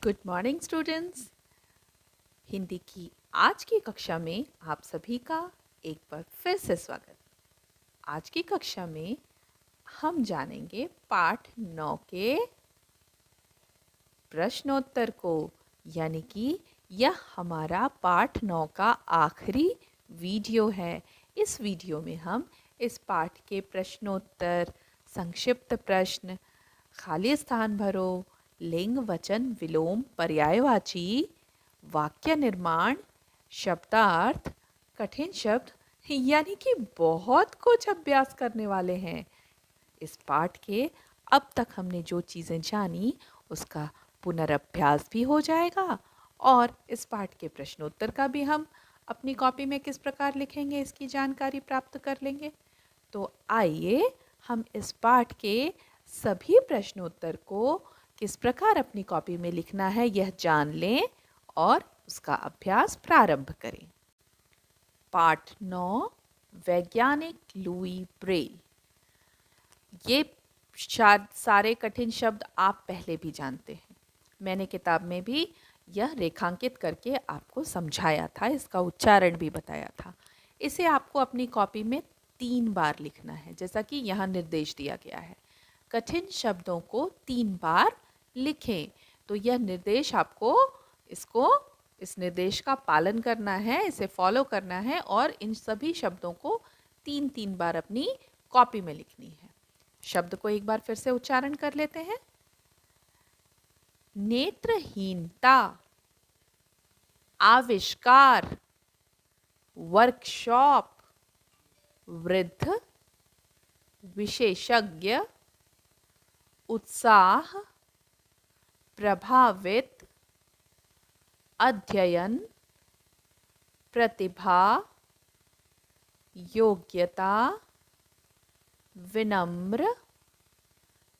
Good morning students. Hindi की आज की कक्षा में आप सभी का एक बार फिर से स्वागत। आज की कक्षा में हम जानेंगे पाठ 9 के प्रश्नोत्तर को, यानी कि यह हमारा पाठ 9 का आखिरी वीडियो है। इस वीडियो में हम इस पाठ के प्रश्नोत्तर, संक्षिप्त प्रश्न, खाली स्थान भरो, लिंग वचन विलोम पर्यायवाची, वाक्य निर्माण, शब्दार्थ, कठिन शब्द, यानी कि बहुत कुछ अभ्यास करने वाले हैं। इस पाठ के अब तक हमने जो चीज़ें जानी उसका पुनरअभ्यास भी हो जाएगा और इस पाठ के प्रश्नोत्तर का भी हम अपनी कॉपी में किस प्रकार लिखेंगे इसकी जानकारी प्राप्त कर लेंगे। तो आइए हम इस पाठ के सभी प्रश्नोत्तर को किस प्रकार अपनी कॉपी में लिखना है यह जान लें और उसका अभ्यास प्रारंभ करें। पाठ 9, वैज्ञानिक लुई ब्रेल। ये सारे कठिन शब्द आप पहले भी जानते हैं। मैंने किताब में भी यह रेखांकित करके आपको समझाया था, इसका उच्चारण भी बताया था। इसे आपको अपनी कॉपी में 3 बार लिखना है, जैसा कि यहाँ निर्देश दिया गया है। कठिन शब्दों को 3 बार लिखें। तो यह निर्देश आपको इस निर्देश का पालन करना है, इसे फॉलो करना है और इन सभी शब्दों को 3-3 बार अपनी कॉपी में लिखनी है। शब्द को एक बार फिर से उच्चारण कर लेते हैं। नेत्रहीनता, आविष्कार, वर्कशॉप, वृद्ध, विशेषज्ञ, उत्साह, प्रभावित, अध्ययन, प्रतिभा, योग्यता, विनम्र,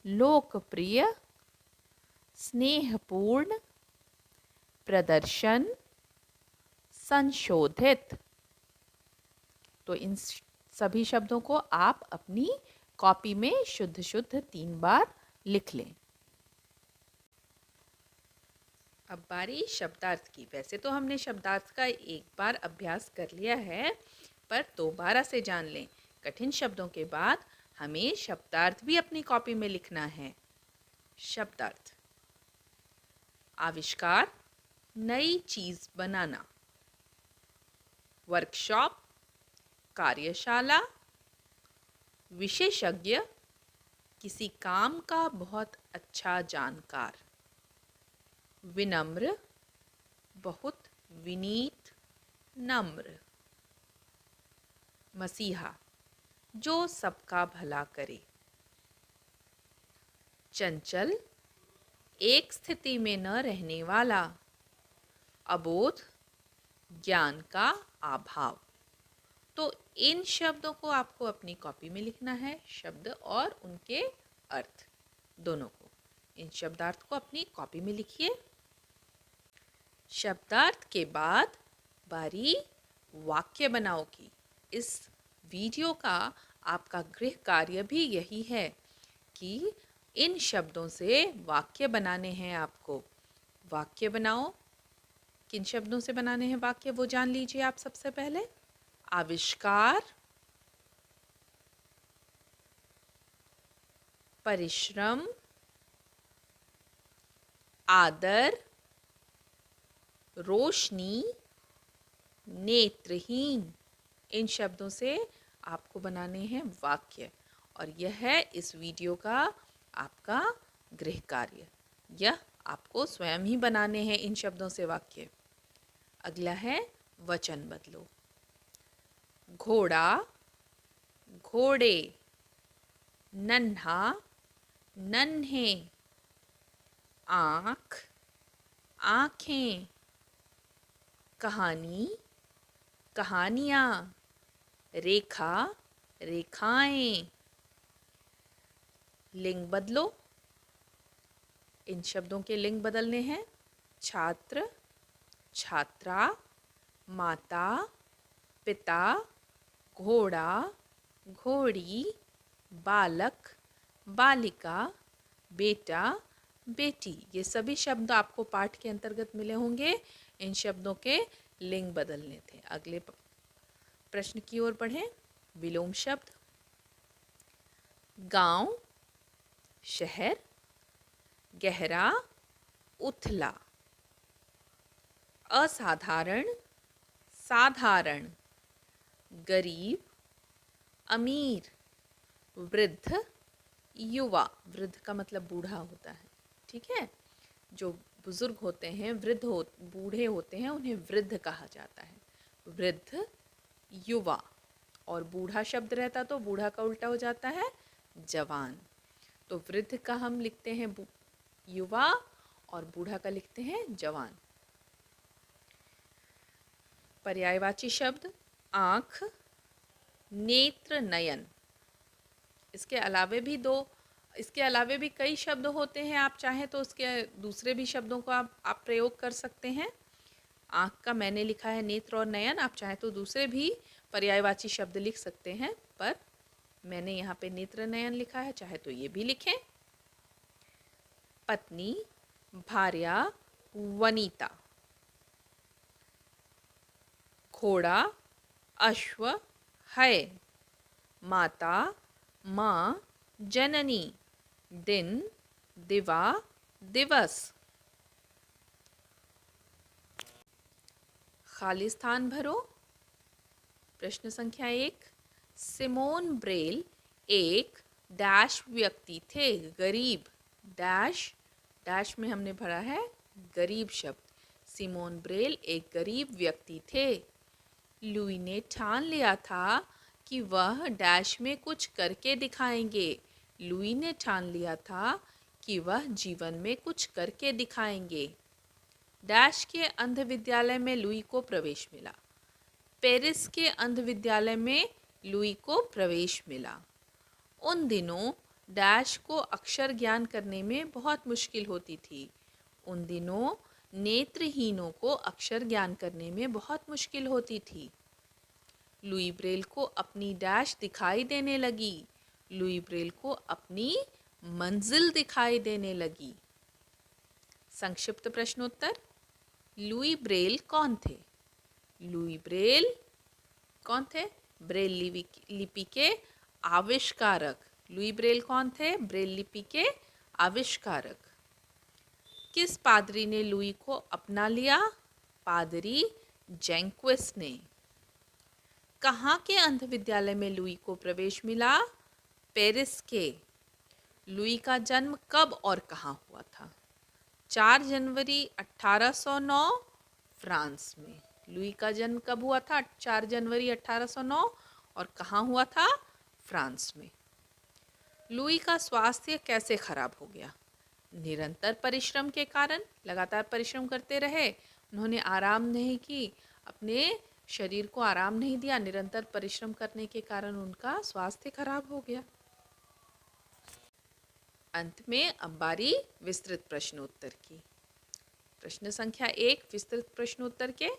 लोकप्रिय, स्नेहपूर्ण, प्रदर्शन, संशोधित। तो इन सभी शब्दों को आप अपनी कॉपी में शुद्ध 3 बार लिख लें। अब बारी शब्दार्थ की। वैसे तो हमने शब्दार्थ का एक बार अभ्यास कर लिया है, पर दोबारा से जान लें। कठिन शब्दों के बाद हमें शब्दार्थ भी अपनी कॉपी में लिखना है। शब्दार्थ: आविष्कार, नई चीज बनाना। वर्कशॉप, कार्यशाला। विशेषज्ञ, किसी काम का बहुत अच्छा जानकार। विनम्र, बहुत विनीत, नम्र। मसीहा, जो सबका भला करे। चंचल, एक स्थिति में न रहने वाला। अबोध, ज्ञान का अभाव। तो इन शब्दों को आपको अपनी कॉपी में लिखना है, शब्द और उनके अर्थ दोनों को। इन शब्दार्थ को अपनी कॉपी में लिखिए। शब्दार्थ के बाद बारी वाक्य बनाओ की। इस वीडियो का आपका गृह कार्य भी यही है कि इन शब्दों से वाक्य बनाने हैं आपको। वाक्य बनाओ। किन शब्दों से बनाने हैं वाक्य वो जान लीजिए आप सबसे पहले। आविष्कार, परिश्रम, आदर, रोशनी, नेत्रहीन। इन शब्दों से आपको बनाने हैं वाक्य और यह है इस वीडियो का आपका गृह कार्य। यह आपको स्वयं ही बनाने हैं इन शब्दों से वाक्य। अगला है वचन बदलो। घोड़ा, घोड़े। नन्हा, नन्हे। आँख, आँखें। कहानी, कहानियाँ। रेखा, रेखाएं। लिंग बदलो। इन शब्दों के लिंग बदलने हैं। छात्र, छात्रा। माता, पिता। घोड़ा, घोड़ी। बालक, बालिका। बेटा, बेटी। ये सभी शब्द आपको पाठ के अंतर्गत मिले होंगे। इन शब्दों के लिंग बदलने थे। अगले प्रश्न की ओर बढ़ें। विलोम शब्द। गांव, शहर, गहरा, उथला। असाधारण, साधारण, गरीब, अमीर, वृद्ध, युवा। वृद्ध का मतलब बूढ़ा होता है, ठीक है। जो बुजुर्ग होते हैं, बूढ़े होते हैं, उन्हें वृद्ध कहा जाता है। वृद्ध, युवा। और बूढ़ा शब्द रहता तो बूढ़ा का उल्टा हो जाता है जवान। तो वृद्ध का हम लिखते हैं युवा और बूढ़ा का लिखते हैं जवान। पर्यायवाची शब्द। आँख, नेत्र, नयन। इसके अलावे भी कई शब्द होते हैं। आप चाहें तो उसके दूसरे भी शब्दों को आप प्रयोग कर सकते हैं। आँख का मैंने लिखा है नेत्र और नयन। आप चाहें तो दूसरे भी पर्यायवाची शब्द लिख सकते हैं, पर मैंने यहाँ पे नेत्र नयन लिखा है, चाहे तो ये भी लिखें। पत्नी, भार्या, वनिता। घोड़ा, अश्व, है। माता, माँ, जननी। दिन, दिवा, दिवस। खाली स्थान भरो। प्रश्न संख्या 1। सिमोन ब्रेल एक डैश व्यक्ति थे। गरीब, डैश में हमने भरा है गरीब शब्द। सिमोन ब्रेल एक गरीब व्यक्ति थे। लुई ने ठान लिया था कि वह डैश में कुछ करके दिखाएंगे। लुई ने ठान लिया था कि वह जीवन में कुछ करके दिखाएंगे। डैश के अंध विद्यालय में लुई को प्रवेश मिला। पेरिस के अंध विद्यालय में लुई को प्रवेश मिला। उन दिनों डैश को अक्षर ज्ञान करने में बहुत मुश्किल होती थी। उन दिनों नेत्रहीनों को अक्षर ज्ञान करने में बहुत मुश्किल होती थी। लुई ब्रेल को अपनी डैश दिखाई देने लगी। लुई ब्रेल को अपनी मंजिल दिखाई देने लगी। संक्षिप्त प्रश्नोत्तर। लुई ब्रेल कौन थे? लुई ब्रेल कौन थे? ब्रेल लिपि के आविष्कारक। लुई ब्रेल कौन थे? ब्रेल लिपि के आविष्कारक। किस पादरी ने लुई को अपना लिया? पादरी जैंक्विस ने। कहाँ के अंध विद्यालय में लुई को प्रवेश मिला? पेरिस के। लुई का जन्म कब और कहाँ हुआ था? 4 जनवरी 1809 फ्रांस में। लुई का जन्म कब हुआ था? 4 जनवरी 1809। और कहाँ हुआ था? फ्रांस में। लुई का स्वास्थ्य कैसे खराब हो गया? निरंतर परिश्रम के कारण। लगातार परिश्रम करते रहे, उन्होंने आराम नहीं की, अपने शरीर को आराम नहीं दिया। निरंतर परिश्रम करने के कारण उनका स्वास्थ्य खराब हो गया। अंत में अब बारी विस्तृत प्रश्नोत्तर की। प्रश्न संख्या 1 विस्तृत प्रश्नोत्तर के।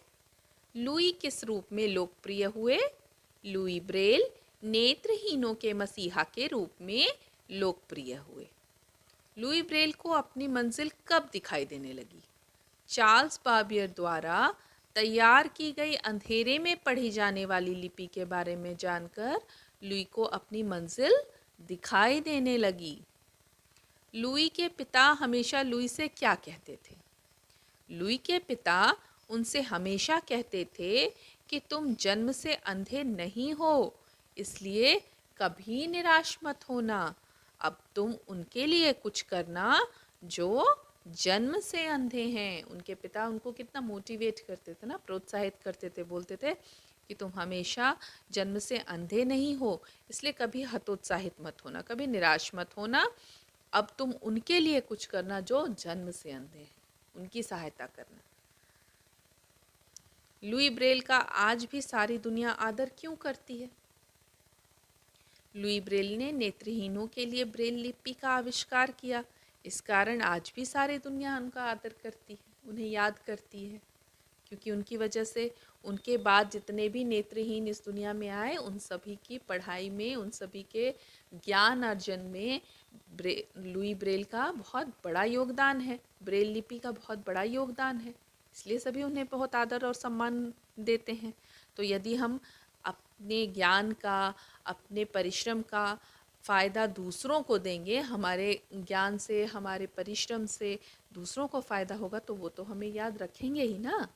लुई किस रूप में लोकप्रिय हुए? लुई ब्रेल नेत्रहीनों के मसीहा के रूप में लोकप्रिय हुए। लुई ब्रेल को अपनी मंजिल कब दिखाई देने लगी? चार्ल्स बाबियर द्वारा तैयार की गई अंधेरे में पढ़ी जाने वाली लिपि के बारे में जानकर लुई को अपनी मंजिल दिखाई देने लगी। लुई के पिता हमेशा लुई से क्या कहते थे? लुई के पिता उनसे हमेशा कहते थे कि तुम जन्म से अंधे नहीं हो, इसलिए कभी निराश मत होना। अब तुम उनके लिए कुछ करना जो जन्म से अंधे हैं। उनके पिता उनको कितना मोटिवेट करते थे ना, प्रोत्साहित करते थे, बोलते थे कि तुम हमेशा जन्म से अंधे नहीं हो, इसलिए कभी हतोत्साहित मत होना, कभी निराश मत होना। अब तुम उनके लिए कुछ करना जो जन्म से अंधे हैं, उनकी सहायता करना। लुई ब्रेल का आज भी सारी दुनिया आदर क्यों करती है? लुई ब्रेल ने नेत्रहीनों के लिए ब्रेल लिपि का आविष्कार किया, इस कारण आज भी सारी दुनिया उनका आदर करती है, उन्हें याद करती है, क्योंकि उनकी वजह से उनके बाद जितने भी नेत्रहीन इस दुनिया में आए, उन सभी की पढ़ाई में, उन सभी के ज्ञान अर्जन में लुई ब्रेल का बहुत बड़ा योगदान है, ब्रेल लिपि का बहुत बड़ा योगदान है, इसलिए सभी उन्हें बहुत आदर और सम्मान देते हैं। तो यदि हम अपने ज्ञान का, अपने परिश्रम का फ़ायदा दूसरों को देंगे, हमारे ज्ञान से, हमारे परिश्रम से दूसरों को फ़ायदा होगा, तो वो तो हमें याद रखेंगे ही ना।